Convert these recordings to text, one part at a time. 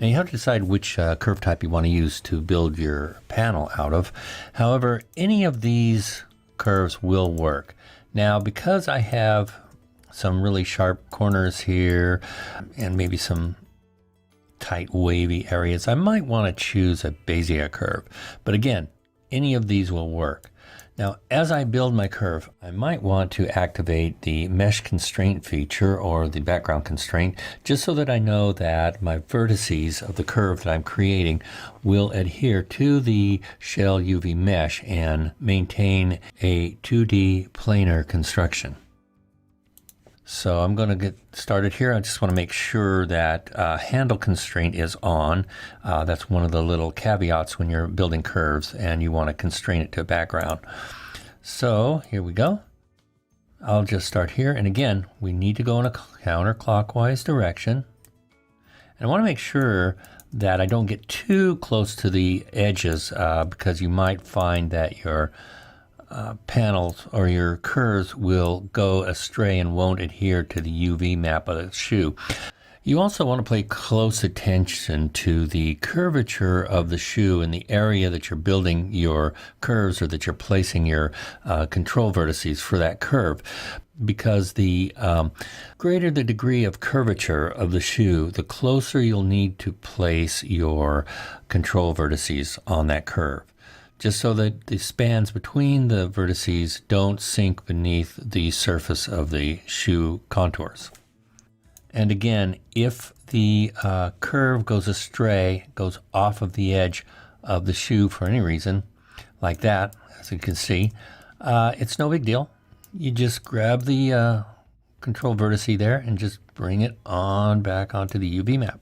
Now you have to decide which curve type you want to use to build your panel out of. However, any of these curves will work. Now, because I have some really sharp corners here and maybe some tight wavy areas, I might want to choose a Bezier curve. But again, any of these will work. Now, as I build my curve, I might want to activate the mesh constraint feature or the background constraint, just so that I know that my vertices of the curve that I'm creating will adhere to the shell UV mesh and maintain a 2D planar construction. So I'm going to get started here. I just want to make sure that handle constraint is on. That's one of the little caveats when you're building curves and you want to constrain it to a background. So here we go. I'll just start here. And again, we need to go in a counterclockwise direction. And I want to make sure that I don't get too close to the edges because you might find that your panels or your curves will go astray and won't adhere to the UV map of the shoe. You also want to pay close attention to the curvature of the shoe in the area that you're building your curves or that you're placing your control vertices for that curve. Because the greater the degree of curvature of the shoe, the closer you'll need to place your control vertices on that curve, just so that the spans between the vertices don't sink beneath the surface of the shoe contours. And again, if the curve goes astray, goes off of the edge of the shoe for any reason, like that, as you can see, it's no big deal. You just grab the control vertice there and just bring it on back onto the UV map.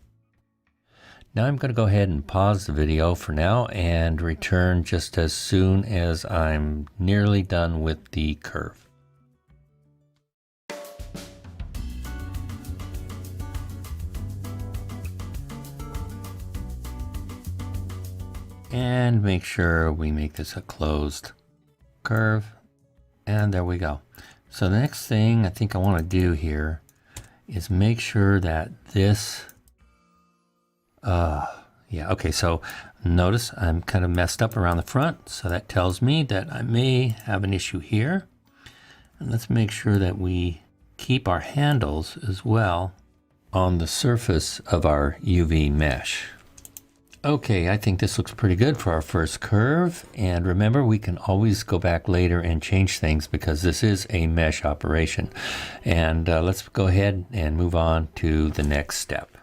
Now I'm going to go ahead and pause the video for now and return just as soon as I'm nearly done with the curve. And make sure we make this a closed curve. And there we go. So the next thing I think I want to do here is make sure that this okay, so notice I'm kind of messed up around the front, so that tells me that I may have an issue here. And let's make sure that we keep our handles as well on the surface of our UV mesh. Okay, I think this looks pretty good for our first curve. And remember, we can always go back later and change things because this is a mesh operation. And let's go ahead and move on to the next step.